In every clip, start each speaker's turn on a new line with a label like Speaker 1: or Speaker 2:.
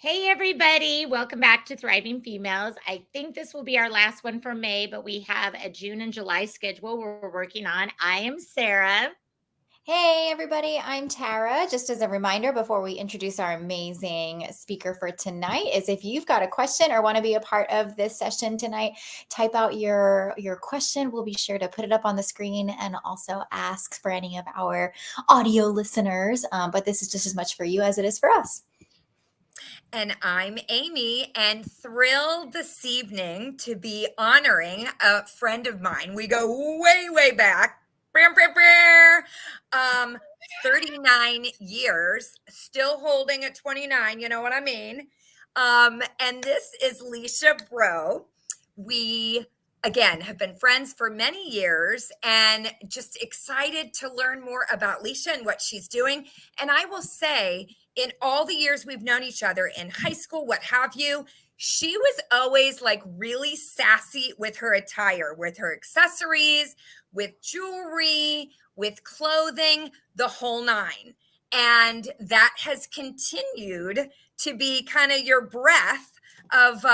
Speaker 1: Hey, everybody. Welcome back to Thriving Females. I think this will be our last one for May, but we have a June and July schedule we're working on. I am Sarah.
Speaker 2: Hey, everybody, I'm Tara. Just as a reminder before we introduce our amazing speaker for tonight, is if you've got a question or want to be a part of this session tonight, type out your question. We'll be sure to put it up on the screen and also ask for any of our audio listeners. But this is just as much for you as it is for us.
Speaker 3: And I'm Amy, and thrilled this evening to be honoring a friend of mine. We go way, way back. 39 years, still holding at 29, you know what I mean? And this is Leisha Bro. We, again, have been friends for many years and just excited to learn more about Leisha and what she's doing. And I will say, in all the years we've known each other in high school, what have you, she was always like really sassy with her attire, with her accessories, with jewelry, with clothing, the whole nine. And that has continued to be kind of your breath of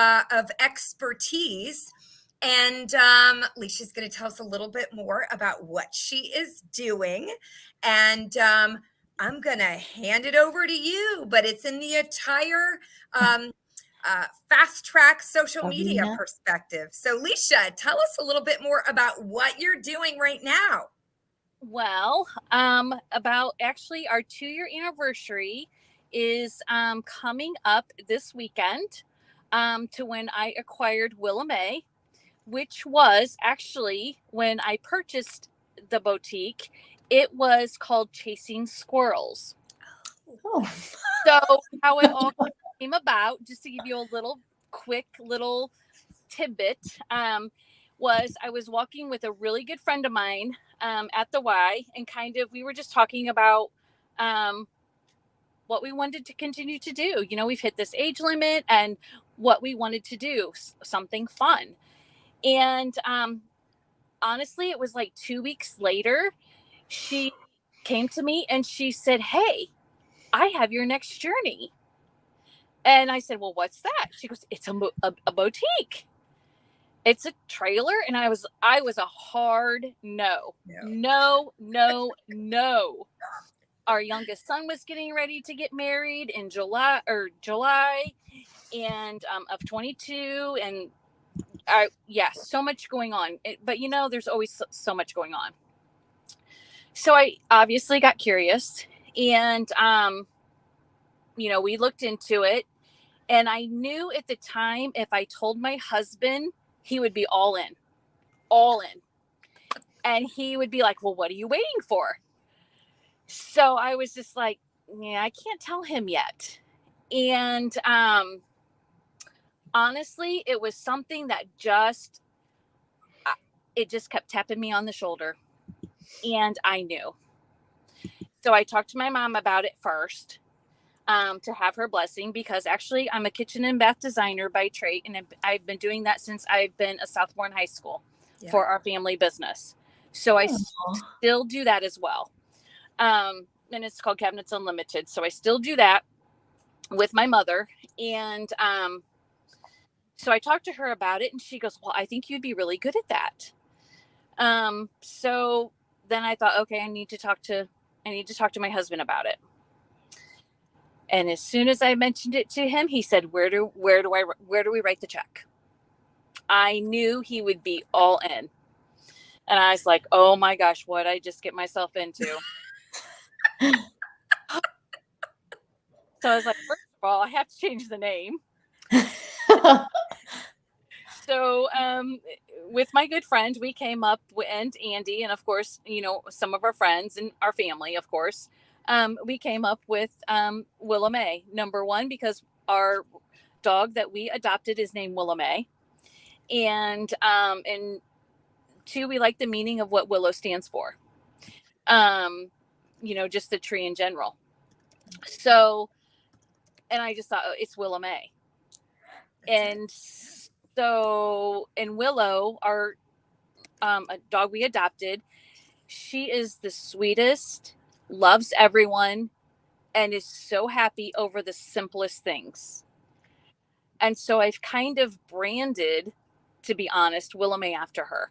Speaker 3: expertise. And Leisha's going to tell us a little bit more about what she is doing. And I'm going to hand it over to you, but it's in the attire fast track social media perspective. So, Leisha, tell us a little bit more about what you're doing right now.
Speaker 4: Well, about actually our 2-year anniversary is coming up this weekend to when I acquired Willow, which was actually when I purchased the boutique. It was called Chasing Squirrels.
Speaker 2: Oh.
Speaker 4: So how it all came about, just to give you a quick little tidbit, was I was walking with a really good friend of mine at the Y, and we were just talking about what we wanted to continue to do. You know, we've hit this age limit and what we wanted to do, something fun. And honestly, it was like 2 weeks later, she came to me and she said, "Hey, I have your next journey." And I said, "Well, what's that?" She goes, "It's a boutique. It's a trailer." And I was a hard no. Our youngest son was getting ready to get married in July and of 22, and so much going on. But you know, there's always so much going on. So I obviously got curious, and you know, we looked into it, and I knew at the time if I told my husband, he would be all in. And he would be like, "Well, what are you waiting for?" So I was just like, yeah, I can't tell him yet. And honestly, it was something that just kept tapping me on the shoulder. And I knew. So I talked to my mom about it first, to have her blessing, because actually I'm a kitchen and bath designer by trade, and I've been doing that since I've been a sophomore in high school for our family business. So I still do that as well. And it's called Cabinets Unlimited. So I still do that with my mother. And so I talked to her about it, and she goes, "Well, I think you'd be really good at that." So then I thought, okay, I need to talk to my husband about it. And as soon as I mentioned it to him, he said, where do we write the check?" I knew he would be all in. And I was like, oh my gosh, what I just get myself into. So I was like, first of all, I have to change the name. So with my good friend, we came up, and Andy, and of course, you know, some of our friends and our family, of course, we came up with Willow May. Number one, because our dog that we adopted is named Willow May. And two, we like the meaning of what Willow stands for. You know, just the tree in general. So, and I just thought, oh, it's Willow May. And so, in Willow, our a dog we adopted, she is the sweetest, loves everyone, and is so happy over the simplest things. And so I've kind of branded, to be honest, Willow May after her,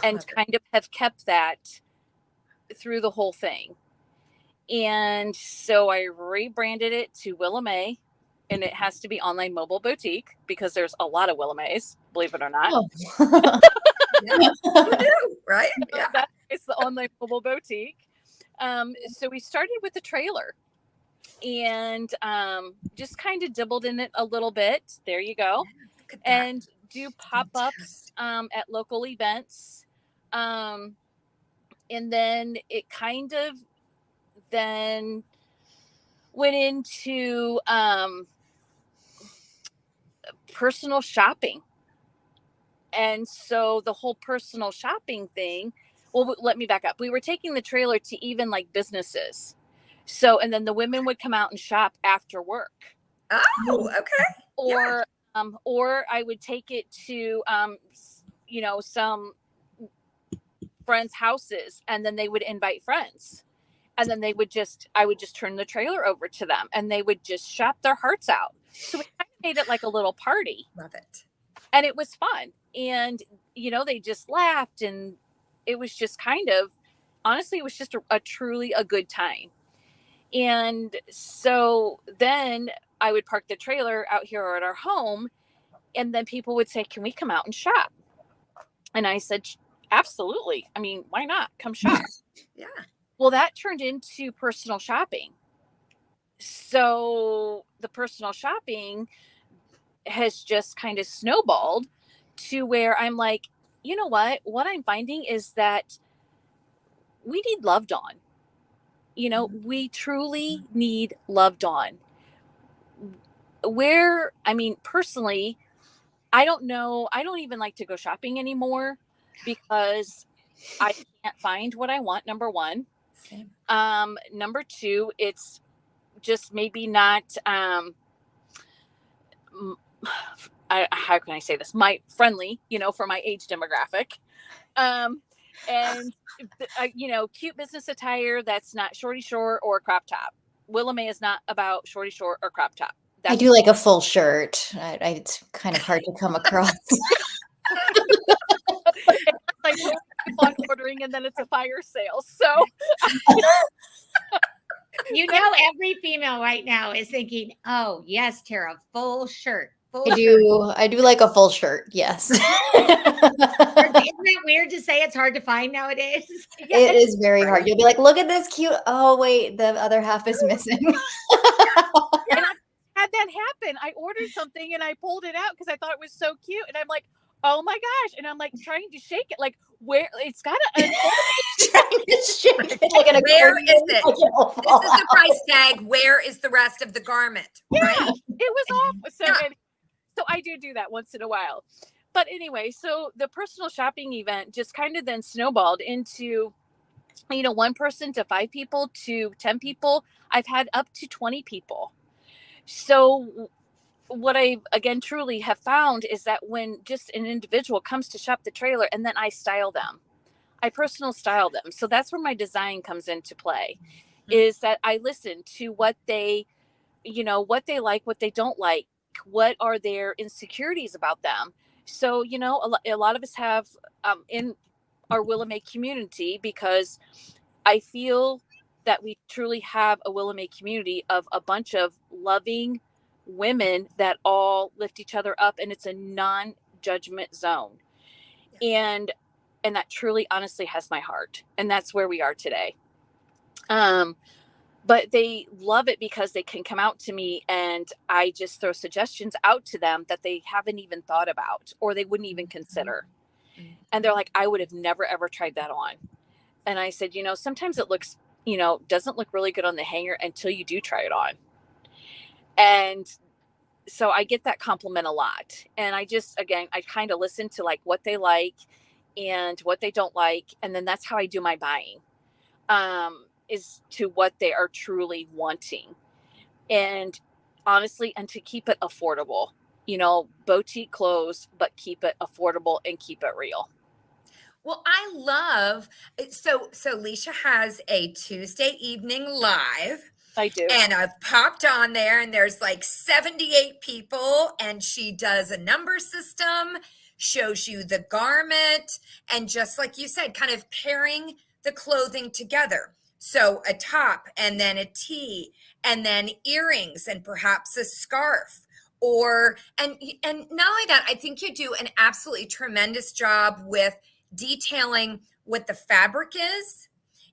Speaker 4: and kind of have kept that through the whole thing. And so I rebranded it to Willow May, and it has to be online mobile boutique because there's a lot of Willow Mays, believe it or not.
Speaker 2: Oh.
Speaker 3: Yeah. You do, right?
Speaker 4: So
Speaker 3: Yeah.
Speaker 4: it's the online mobile boutique. So we started with the trailer and just kind of dibbled in it a little bit. There you go.
Speaker 3: Look at that.
Speaker 4: And do pop-ups at local events. And then it kind of then went into personal shopping. And so the whole personal shopping thing, well, let me back up. We were taking the trailer to even like businesses. So, and then the women would come out and shop after work.
Speaker 3: Oh, okay.
Speaker 4: Or I would take it to, some friends' houses, and then they would invite friends. And then I would just turn the trailer over to them, and they would just shop their hearts out. So we kind of made it like a little party.
Speaker 3: Love it.
Speaker 4: And it was fun. And, they just laughed, and it was just honestly, it was just a truly a good time. And so then I would park the trailer out here at our home, and then people would say, "Can we come out and shop?" And I said, "Absolutely. I mean, why not? Come shop."
Speaker 3: Yeah.
Speaker 4: Well, that turned into personal shopping. So the personal shopping has just kind of snowballed to where I'm like, you know what I'm finding is that we need loved on. We truly need loved on. Personally, I don't know. I don't even like to go shopping anymore because I can't find what I want. Number one.
Speaker 3: Same.
Speaker 4: Number two, it's just maybe not, how can I say this? Friendly, for my age demographic. And cute business attire that's not shorty short or crop top. Willow May is not about shorty short or crop top.
Speaker 2: I do like a full shirt. It's kind of hard to come across.
Speaker 4: Like keep on ordering, and then it's a fire sale. So
Speaker 1: every female right now is thinking, "Oh yes, Tara, full shirt."
Speaker 2: I do like a full shirt. Yes.
Speaker 1: Isn't it weird to say it's hard to find nowadays?
Speaker 2: It is very hard. You'll be like, "Look at this cute." Oh wait, the other half is missing.
Speaker 4: And I had that happen. I ordered something and I pulled it out because I thought it was so cute, and I'm like, "Oh my gosh!" And I'm like trying to shake it, like where it's got to.
Speaker 2: Trying to shake it like
Speaker 3: where is it? This is the price tag. Where is the rest of the garment?
Speaker 4: Yeah,
Speaker 3: right?
Speaker 4: It was awful. So I do that once in a while. But anyway, so the personal shopping event just kind of then snowballed into, 1 person to 5 people to 10 people. I've had up to 20 people. So what I, again, truly have found is that when just an individual comes to shop the trailer, and then I style them, I personal style them. So that's where my design comes into play, is that I listen to what they, what they like, what they don't like, what are their insecurities about them. So, a lot of us have in our Willow May community, because I feel that we truly have a Willow May community of a bunch of loving women that all lift each other up, and it's a non-judgment zone. And that truly, honestly, has my heart. And that's where we are today. But they love it because they can come out to me and I just throw suggestions out to them that they haven't even thought about or they wouldn't even consider. And they're like, "I would have never, ever tried that on." And I said, sometimes it looks, doesn't look really good on the hanger until you do try it on. And so I get that compliment a lot. And I kind of listen to like what they like and what they don't like. And then that's how I do my buying. Is to what they are truly wanting. And honestly, and to keep it affordable, boutique clothes, but keep it affordable and keep it real.
Speaker 3: Well, I love, so Leisha has a Tuesday evening live
Speaker 4: I do.
Speaker 3: And I've popped on there and there's like 78 people, and she does a number system, shows you the garment, and just like you said, kind of pairing the clothing together. So a top and then a tee and then earrings and perhaps a scarf. And not only that, I think you do an absolutely tremendous job with detailing what the fabric is,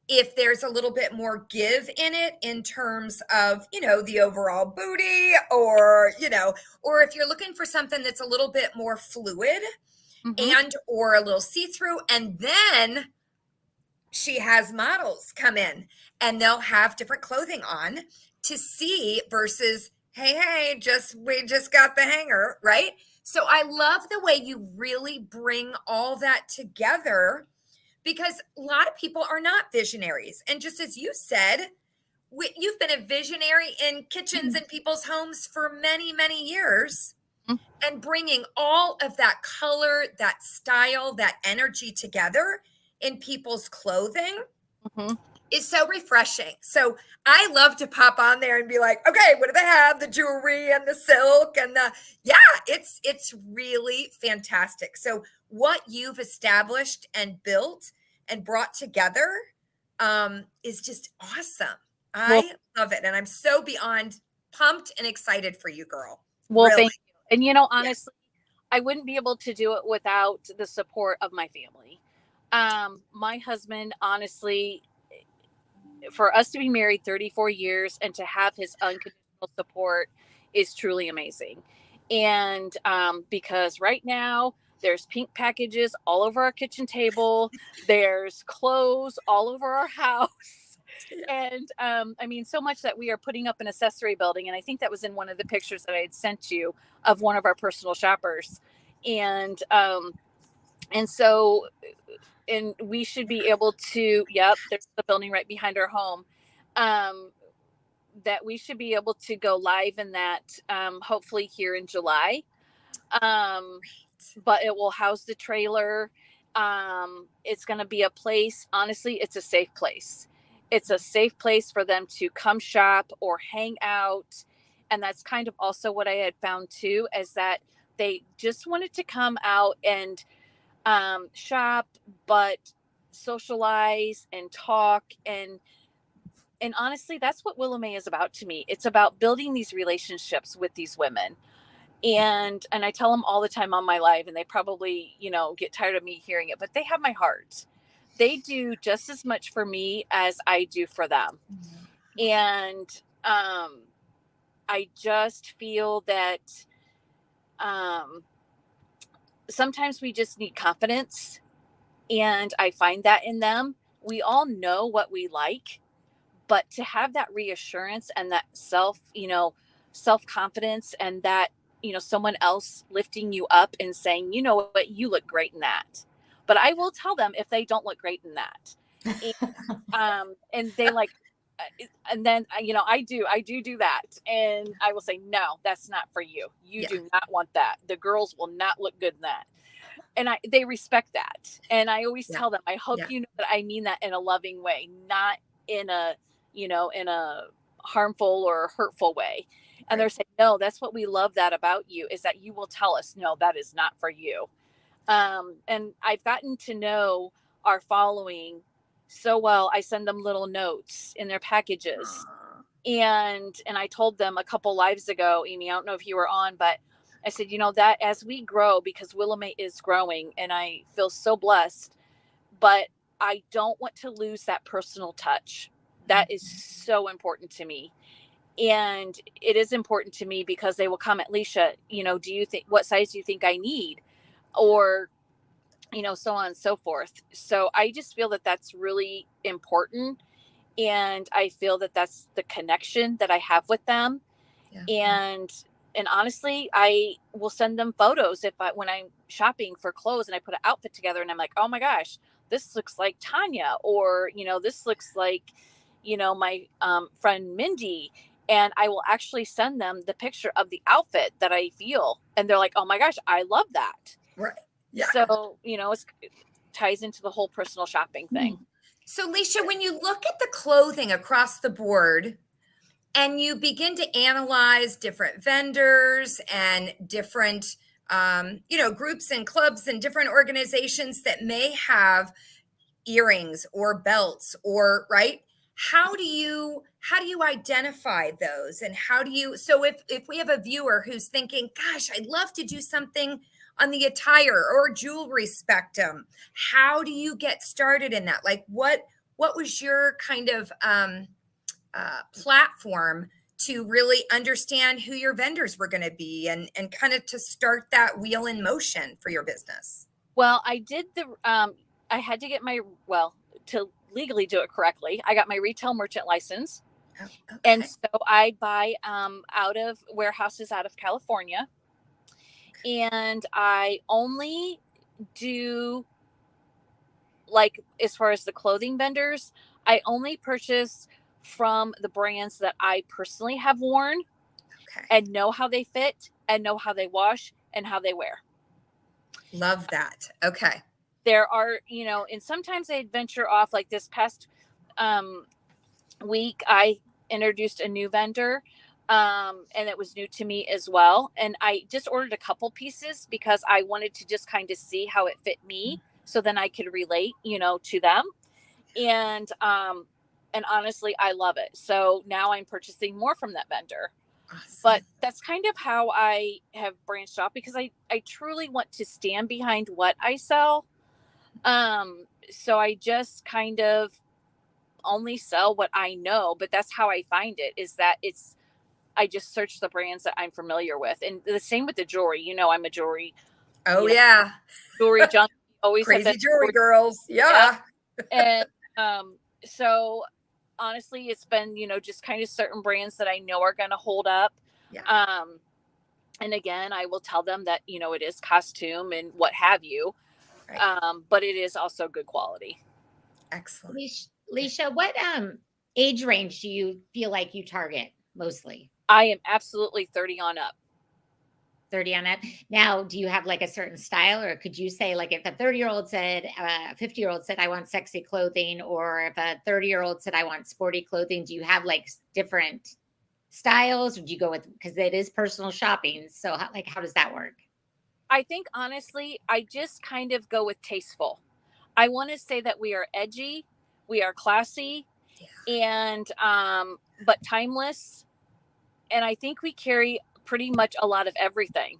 Speaker 3: if there's a little bit more give in it in terms of, the overall booty, or if you're looking for something that's a little bit more fluid and or a little see-through. And then she has models come in and they'll have different clothing on to see versus, hey, we just got the hanger, right? So I love the way you really bring all that together, because a lot of people are not visionaries. And just as you said, you've been a visionary in kitchens and people's homes for many, many years. And bringing all of that color, that style, that energy together in people's clothing is so refreshing. So I love to pop on there and be like, okay, what do they have? The jewelry and the silk and it's really fantastic. So what you've established and built and brought together is just awesome. I love it. And I'm so beyond pumped and excited for you, girl.
Speaker 4: Well,
Speaker 3: really.
Speaker 4: thank you. And honestly, I wouldn't be able to do it without the support of my family. My husband, honestly, for us to be married 34 years and to have his unconditional support is truly amazing. And because right now there's pink packages all over our kitchen table, there's clothes all over our house. And so much that we are putting up an accessory building. And I think that was in one of the pictures that I had sent you of one of our personal shoppers. And we should be able to, there's the building right behind our home, that we should be able to go live in that, hopefully here in July. But it will house the trailer. It's going to be a place, honestly, it's a safe place. It's a safe place for them to come shop or hang out. And that's kind of also what I had found too, is that they just wanted to come out and shop, but socialize and talk. And honestly, that's what Willow May is about to me. It's about building these relationships with these women. And I tell them all the time on my live, and they probably, get tired of me hearing it, but they have my heart. They do just as much for me as I do for them. And I just feel that sometimes we just need confidence. And I find that in them. We all know what we like, but to have that reassurance and that self-confidence, and that, someone else lifting you up and saying, you know what, you look great in that. But I will tell them if they don't look great in that. And they like, and then, I do that. And I will say, no, that's not for you. You do not want that. The girls will not look good in that. And they respect that. And I always tell them, I hope you know that I mean that in a loving way, not in a, in a harmful or hurtful way. And they're saying, no, that's what we love that about you, is that you will tell us, no, that is not for you. And I've gotten to know our following so well. I send them little notes in their packages. And I told them a couple lives ago, Amy, I don't know if you were on, but I said, that as we grow, because Willow May is growing and I feel so blessed, but I don't want to lose that personal touch. That is so important to me. And it is important to me because they will comment, Leisha, do you think, what size do you think I need? Or, so on and so forth. So I just feel that that's really important. And I feel that that's the connection that I have with them. And honestly, I will send them photos when I'm shopping for clothes and I put an outfit together and I'm like, oh my gosh, this looks like Tanya, or, this looks like, my friend Mindy. And I will actually send them the picture of the outfit that I feel. And they're like, oh my gosh, I love that.
Speaker 3: Right. Yeah.
Speaker 4: So, it ties into the whole personal shopping thing.
Speaker 3: So Leisha, when you look at the clothing across the board, and you begin to analyze different vendors and different groups and clubs and different organizations that may have earrings or belts, or right. How do you identify those, and how do you, so if we have a viewer who's thinking, gosh, I'd love to do something on the attire or jewelry spectrum, how do you get started in that? Like what was your kind of platform to really understand who your vendors were going to be, and kind of to start that wheel in motion for your business?
Speaker 4: Well, I did I had to get to legally do it correctly, I got my retail merchant license.
Speaker 3: Oh, okay.
Speaker 4: And so I buy out of warehouses out of California. And I only do, like, as far as the clothing vendors, I only purchase from the brands that I personally have worn and know how they fit and know how they wash and how they wear.
Speaker 3: Love that. Okay.
Speaker 4: There are, and sometimes I venture off, like this past week, I introduced a new vendor, and it was new to me as well. And I just ordered a couple pieces because I wanted to just kind of see how it fit me, so then I could relate, to them. And honestly, I love it. So now I'm purchasing more from that vendor.
Speaker 3: Awesome.
Speaker 4: But that's kind of how I have branched off, because I truly want to stand behind what I sell. So I just kind of only sell what I know, but that's how I find it, is that I just search the brands that I'm familiar with. And the same with the jewelry, I'm a jewelry.
Speaker 3: Yeah.
Speaker 4: Jewelry junkie. Always
Speaker 3: crazy jewelry girls. Yeah.
Speaker 4: And so honestly, it's been, just kind of certain brands that I know are going to hold up.
Speaker 3: Yeah.
Speaker 4: And again, I will tell them that, it is costume and what have you.
Speaker 3: Right.
Speaker 4: But it is also good quality.
Speaker 3: Excellent.
Speaker 1: Leisha, what age range do you feel like you target mostly?
Speaker 4: I am absolutely 30 on up.
Speaker 1: 30 on up. Now, do you have like a certain style, or could you say, like, if a 30-year-old said, a 50-year-old said, I want sexy clothing, or if a 30-year-old said, I want sporty clothing, do you have like different styles, or do you go with, because it is personal shopping? So how does that work?
Speaker 4: I think honestly, I just kind of go with tasteful. I want to say that we are edgy, we are classy, and but timeless. And I think we carry pretty much a lot of everything.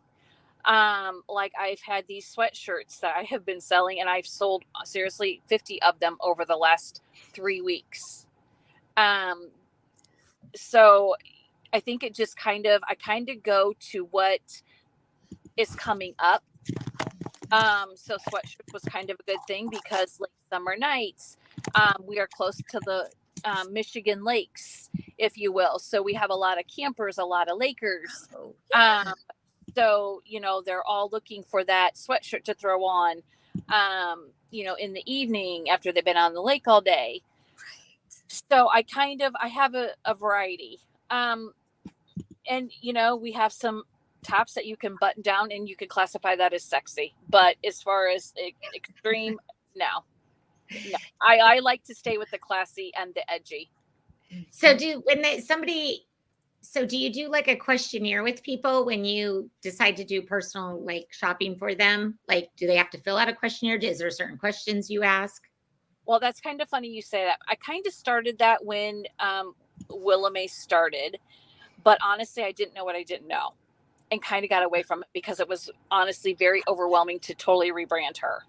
Speaker 4: Like I've had these sweatshirts that I have been selling, and I've sold seriously 50 of them over the last 3 weeks. So I think it just I kind of go to what is coming up. So sweatshirt was kind of a good thing because, like, summer nights, we are close to the Michigan lakes, if you will. So we have a lot of campers, a lot of Lakers.
Speaker 3: Oh, yeah.
Speaker 4: So, they're all looking for that sweatshirt to throw on, in the evening after they've been on the lake all day. Right. So I have a variety. And, we have some tops that you can button down and you could classify that as sexy. But as far as extreme, no. I like to stay with the classy and the edgy.
Speaker 1: So do you do like a questionnaire with people when you decide to do personal, like, shopping for them? Like, do they have to fill out a questionnaire? Is there certain questions you ask?
Speaker 4: Well, that's kind of funny you say that. I kind of started that when Willow started, but honestly, I didn't know what I didn't know, and kind of got away from it because it was honestly very overwhelming to totally rebrand her.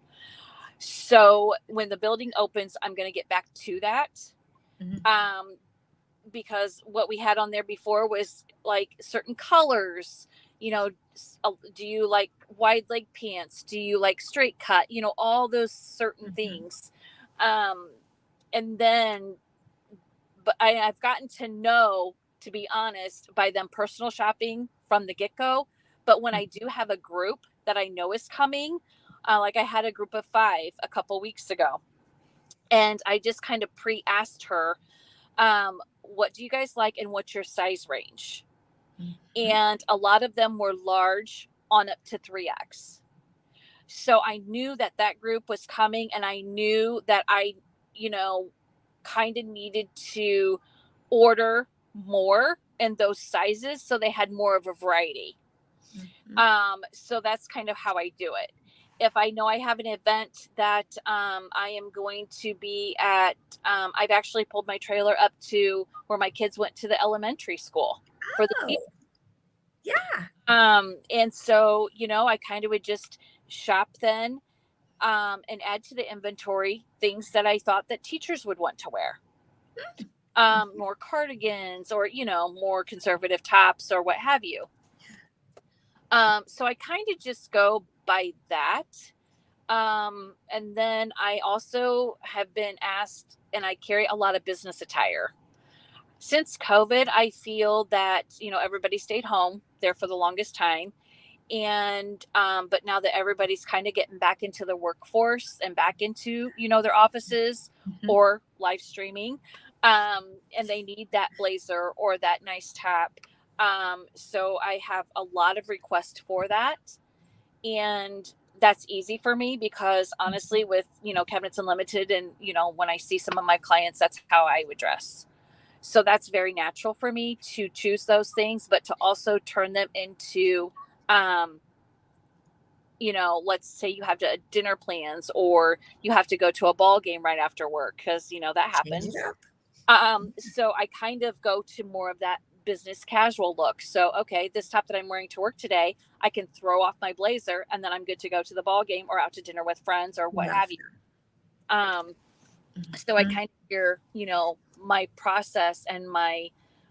Speaker 4: So when the building opens, I'm going to get back to that. Mm-hmm. Because what we had on there before was like certain colors, do you like wide leg pants? Do you like straight cut? All those certain mm-hmm. things. And then, but I've gotten to know, to be honest, by them personal shopping from the get-go. But when I do have a group that I know is coming, like I had a group of 5 a couple weeks ago, and I just kind of pre-asked her, what do you guys like and what's your size range? Mm-hmm. And a lot of them were large on up to 3X. So I knew that group was coming, and I knew that I, kind of needed to order more in those sizes, so they had more of a variety. So that's kind of how I do it. If I know I have an event that I am going to be at, I've actually pulled my trailer up to where my kids went to the elementary school for the
Speaker 3: Oh, yeah.
Speaker 4: and so, I kind of would just shop then and add to the inventory things that I thought that teachers would want to wear. More cardigans or, more conservative tops or what have you. So I kind of just go by that. And then I also have been asked, and I carry a lot of business attire. Since COVID, I feel that, everybody stayed home there for the longest time. And, but now that everybody's kind of getting back into the workforce and back into, their offices or live streaming, and they need that blazer or that nice top. So I have a lot of requests for that. And that's easy for me because honestly, with, Cabinets Unlimited and, when I see some of my clients, that's how I would dress. So that's very natural for me to choose those things, but to also turn them into, let's say you have dinner plans or you have to go to a ball game right after work because, that happens. So I kind of go to more of that business casual look. So, okay, this top that I'm wearing to work today, I can throw off my blazer and then I'm good to go to the ball game or out to dinner with friends or what have you. So I kind of hear, my process and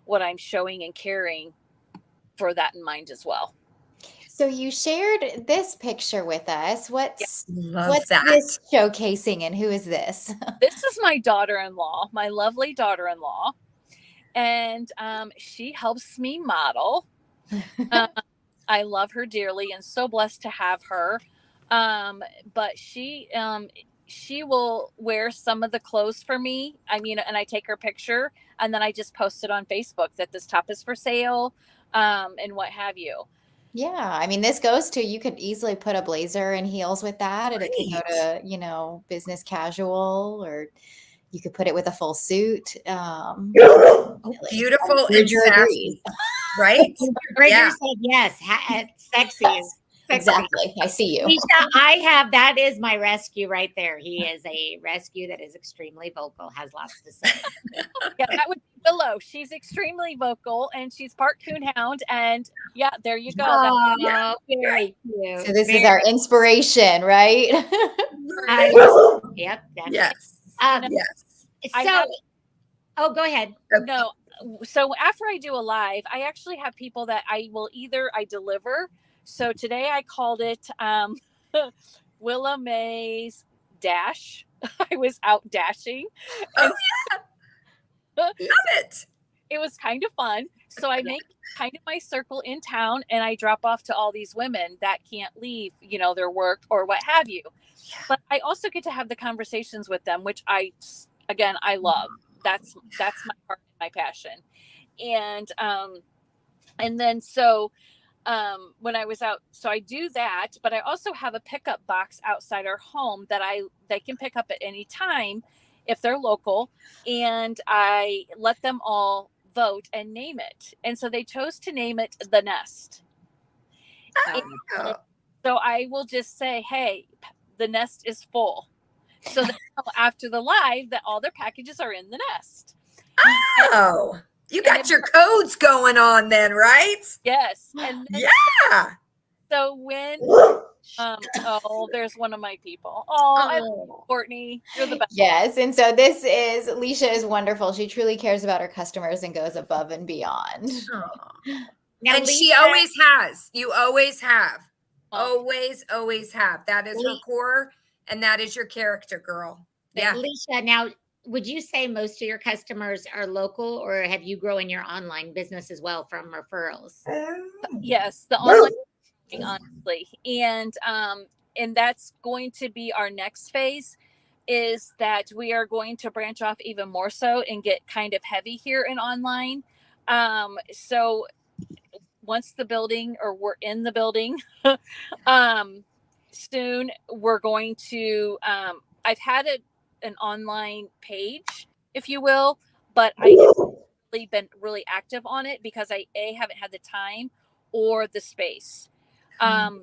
Speaker 4: what I'm showing and carrying for that in mind as well.
Speaker 2: So you shared this picture with us. What's
Speaker 3: that.
Speaker 2: this showcasing and who is this?
Speaker 4: This is my daughter-in-law, my lovely daughter-in-law. And she helps me model. I love her dearly and so blessed to have her. But she will wear some of the clothes for me. And I take her picture and then I just post it on Facebook that this top is for sale and what have you.
Speaker 2: Yeah. This goes to, you could easily put a blazer and heels with that. And it could go to, business casual, or you could put it with a full suit.
Speaker 3: Beautiful and
Speaker 2: Bridger
Speaker 3: sassy,
Speaker 2: agrees.
Speaker 3: right?
Speaker 1: Bridger said yes. Sexy is
Speaker 2: Exactly. I see you.
Speaker 1: Lisa, that is my rescue right there. He is a rescue that is extremely vocal, has lots to say.
Speaker 4: Yeah, that would be Willow. She's extremely vocal and she's part coonhound. And yeah, there you go.
Speaker 1: Oh, very cute.
Speaker 2: So this is our inspiration, right?
Speaker 1: Yep.
Speaker 3: Yes.
Speaker 1: Yes. So, go ahead.
Speaker 4: No. So after I do a live, I actually have people that I deliver. So today I called it Willa May's Dash. I was out dashing.
Speaker 3: Oh, yeah. Love it.
Speaker 4: It was kind of fun. So I make kind of my circle in town and I drop off to all these women that can't leave, their work or what have you. Yeah. But I also get to have the conversations with them, which I love. That's my heart and my passion. And then so when I was out, so I do that, but I also have a pickup box outside our home that they can pick up at any time if they're local, and I let them all vote and name it. And so they chose to name it The Nest. So I will just say, hey, the nest is full. So they know after the live that all their packages are in the nest.
Speaker 3: Oh, you got your codes going on then, right?
Speaker 4: Yes. And then,
Speaker 3: yeah.
Speaker 4: So when there's one of my people. I love Courtney. You're the best.
Speaker 2: Yes. And so Leisha is wonderful. She truly cares about her customers and goes above and beyond.
Speaker 3: Now, and she always has. You always have. Always have. That is her core, and that is your character, girl. Yeah.
Speaker 1: Leisha, now, would you say most of your customers are local, or have you grown your online business as well from referrals?
Speaker 4: Yes, the online, honestly. And that's going to be our next phase, is that we are going to branch off even more so and get kind of heavy here in online. So once we're in the building, soon we're going to, I've had an online page, if you will, but I really been really active on it because I haven't had the time or the space.
Speaker 1: Oh.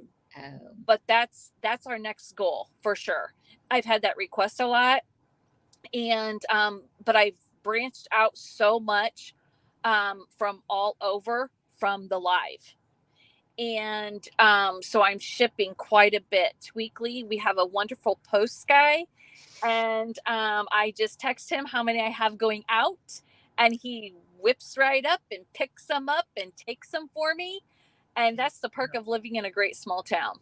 Speaker 4: But that's our next goal for sure. I've had that request a lot, and but I've branched out so much from all over from the live. And so I'm shipping quite a bit weekly. We have a wonderful post guy, and I just text him how many I have going out, and he whips right up and picks them up and takes them for me. And that's the perk of living in a great small town.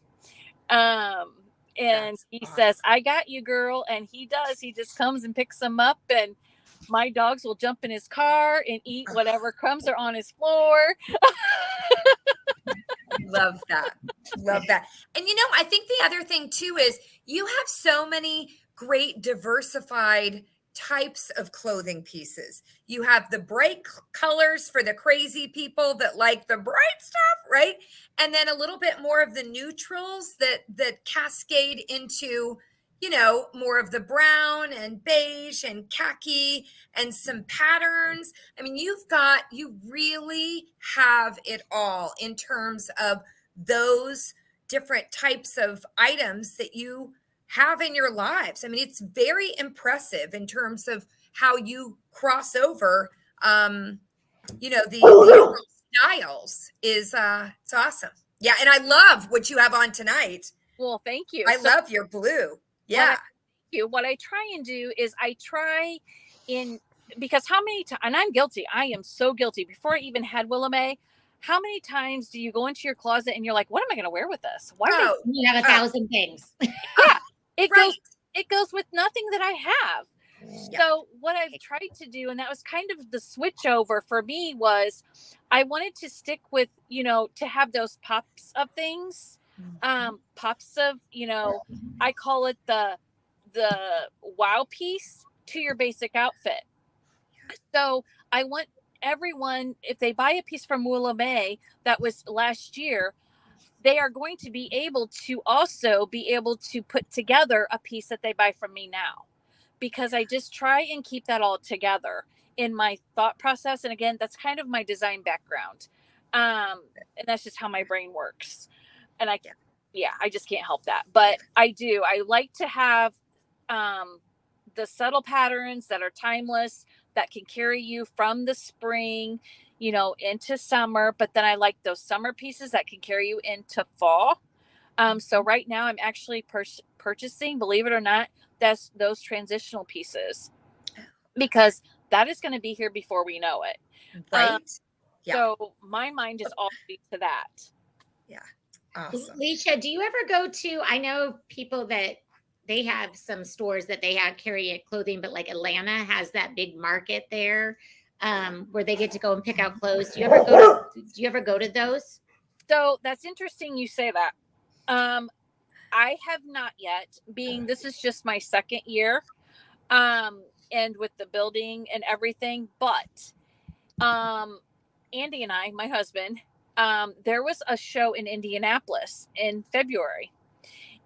Speaker 4: And
Speaker 3: That's
Speaker 4: he
Speaker 3: awesome.
Speaker 4: says, I got you, girl. And he does. He just comes and picks them up, and my dogs will jump in his car and eat whatever crumbs are on his floor.
Speaker 3: Love that. Love that. And I think the other thing too is you have so many great diversified types of clothing pieces. You have the bright colors for the crazy people that like the bright stuff, right? And then a little bit more of the neutrals that cascade into more of the brown and beige and khaki and some patterns. I mean, you really have it all in terms of those different types of items that you have in your lives. I mean, it's very impressive in terms of how you cross over, the styles is, it's awesome. Yeah. And I love what you have on tonight.
Speaker 4: Well, thank you.
Speaker 3: I love your blue. Yeah.
Speaker 4: What I try and do is because how many times, and I'm guilty, I am so guilty. Before I even had Willow May, how many times do you go into your closet and you're like, what am I going to wear with this?
Speaker 1: You have 1,000 things.
Speaker 4: Yeah,
Speaker 3: Right.
Speaker 4: it goes with nothing that I have.
Speaker 3: Yeah.
Speaker 4: So what I've tried to do, and that was kind of the switch over for me, was I wanted to stick with, to have those pops of things, pops of, I call it the wow piece to your basic outfit. So I want everyone, if they buy a piece from Willow May that was last year, they are going to be able to also be able to put together a piece that they buy from me now, because I just try and keep that all together in my thought process. And again, that's kind of my design background. And that's just how my brain works. And I just can't help that. But I like to have the subtle patterns that are timeless, that can carry you from the spring, into summer. But then I like those summer pieces that can carry you into fall. So right now I'm actually purchasing, believe it or not, those transitional pieces, because that is going to be here before we know it.
Speaker 3: Right.
Speaker 4: So my mind is all to that.
Speaker 3: Yeah. Awesome.
Speaker 1: Leisha, do you ever go to, I know people that they have some stores that they have carry it clothing, but like Atlanta has that big market there where they get to go and pick out clothes. Do you ever go to those?
Speaker 4: So that's interesting you say that. I have not yet, being this is just my second year, and with the building and everything. But Andy and I, my husband, there was a show in Indianapolis in February,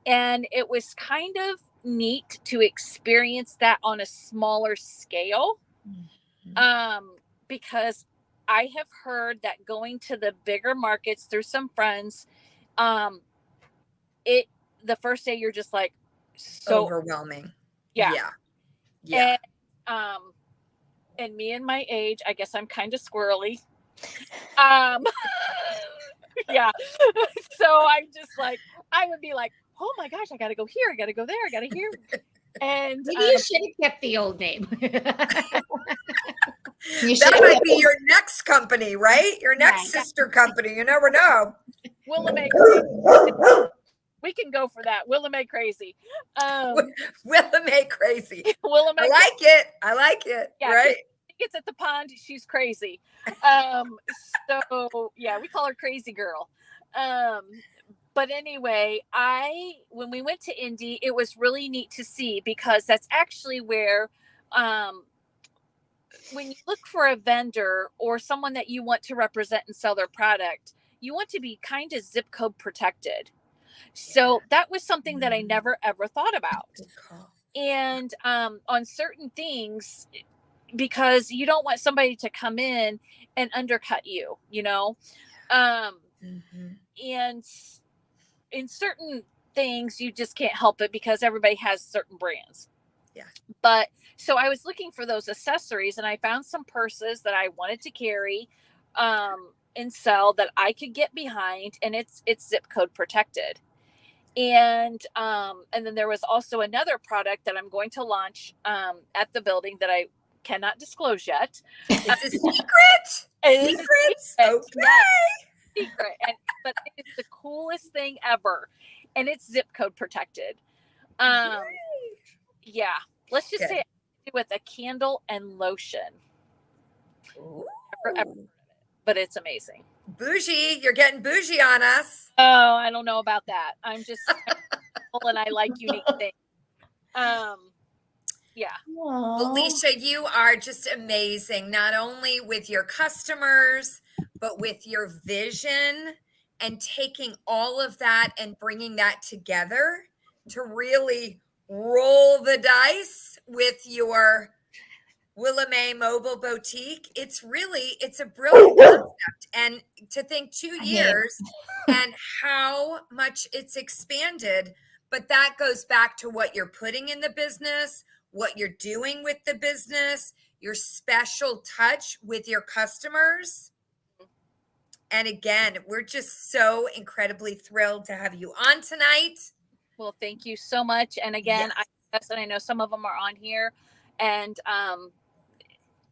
Speaker 4: and it was kind of neat to experience that on a smaller scale, because I have heard that going to the bigger markets through some friends, the first day you're just like so
Speaker 3: overwhelming.
Speaker 4: Yeah.
Speaker 3: And,
Speaker 4: and me and my age, I guess I'm kind of squirrely. Yeah. So I'm just like, I would be like, oh my gosh, I got to go here. I got to go there. I got to here. And
Speaker 1: maybe you should have kept the old name.
Speaker 3: That might be your next company, right? Your next sister company. You never know.
Speaker 4: Willow May. We can go for that. Willow May crazy.
Speaker 3: Willow May crazy.
Speaker 4: Willow May.
Speaker 3: I like it.
Speaker 4: Yeah,
Speaker 3: right.
Speaker 4: She gets at the pond. She's crazy. So yeah, we call her Crazy Girl. But anyway, when we went to Indy, it was really neat to see, because that's actually where, when you look for a vendor or someone that you want to represent and sell their product, you want to be kind of zip code protected. So that was something that I never ever thought about. And on certain things, because you don't want somebody to come in and undercut you, um, and in certain things you just can't help it because everybody has certain brands.
Speaker 3: Yeah.
Speaker 4: But so I was looking for those accessories and I found some purses that I wanted to carry and sell that I could get behind, and it's zip code protected. And then there was also another product that I'm going to launch at the building that I cannot disclose yet.
Speaker 3: It's a secret. Secrets. Okay.
Speaker 4: Yes, secret. But it's the coolest thing ever, and it's zip code protected. Yeah. Let's just say with a candle and lotion. Never, but it's amazing.
Speaker 3: Bougie, you're getting bougie on us.
Speaker 4: Oh, I don't know about that. I'm just and I like unique things. Yeah.
Speaker 3: Well, Leisha, you are just amazing, not only with your customers, but with your vision and taking all of that and bringing that together to really roll the dice with your Willow Mobile Boutique. It's a brilliant concept. And to think 2 years and how much it's expanded, but that goes back to what you're putting in the business, what you're doing with the business, your special touch with your customers. And again, we're just so incredibly thrilled to have you on tonight.
Speaker 4: Well, thank you so much. And again, I know some of them are on here, and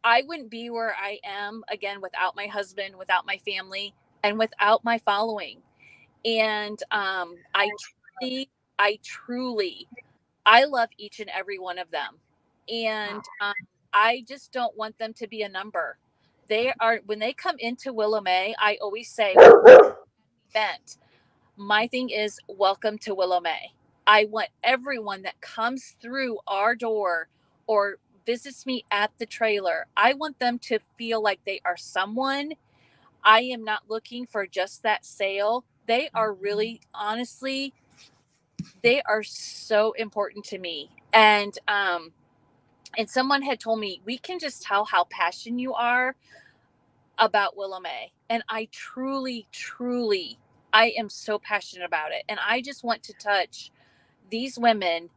Speaker 4: I wouldn't be where I am again without my husband, without my family, and without my following. And I truly love each and every one of them. And I just don't want them to be a number. When they come into Willow May, I always say, event. My thing is, welcome to Willow May. I want everyone that comes through our door or visits me at the trailer, I want them to feel like they are someone. I am not looking for just that sale. They are really, honestly, they are so important to me. And someone had told me, we can just tell how passionate you are about Willow May. And I truly, I am so passionate about it. And I just want to touch these women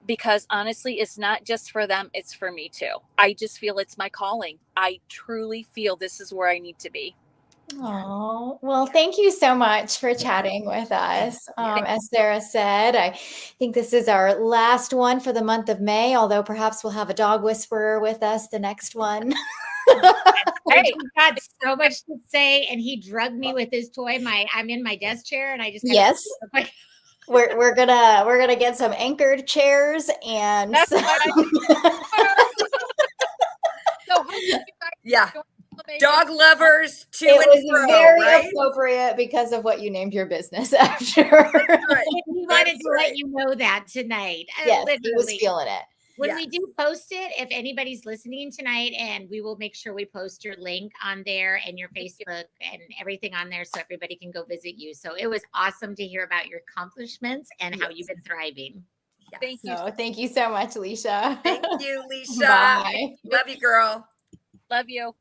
Speaker 4: because honestly, it's not just for them. It's for me too. I just feel it's my calling. I truly feel this is where I need to be.
Speaker 2: Oh, well, thank you so much for chatting with us. As Sarah said, I think this is our last one for the month of May, although perhaps we'll have a dog whisperer with us the next one.
Speaker 1: Hey, he's got so much to say, and he drugged me with his toy. I'm in my desk chair, and I just
Speaker 2: we're gonna get some anchored chairs and
Speaker 3: dog lovers too.
Speaker 2: It was very appropriate because of what you named your business after.
Speaker 1: We wanted to let you know that tonight.
Speaker 2: Yes, he was feeling it.
Speaker 1: When we do post it, if anybody's listening tonight, and we will make sure we post your link on there and your Facebook and everything on there so everybody can go visit you. So it was awesome to hear about your accomplishments and how you've been thriving.
Speaker 2: Yes. Thank you. Thank you so much, Leisha.
Speaker 3: Thank you, Leisha.
Speaker 2: Bye.
Speaker 3: Love you, girl.
Speaker 4: Love you.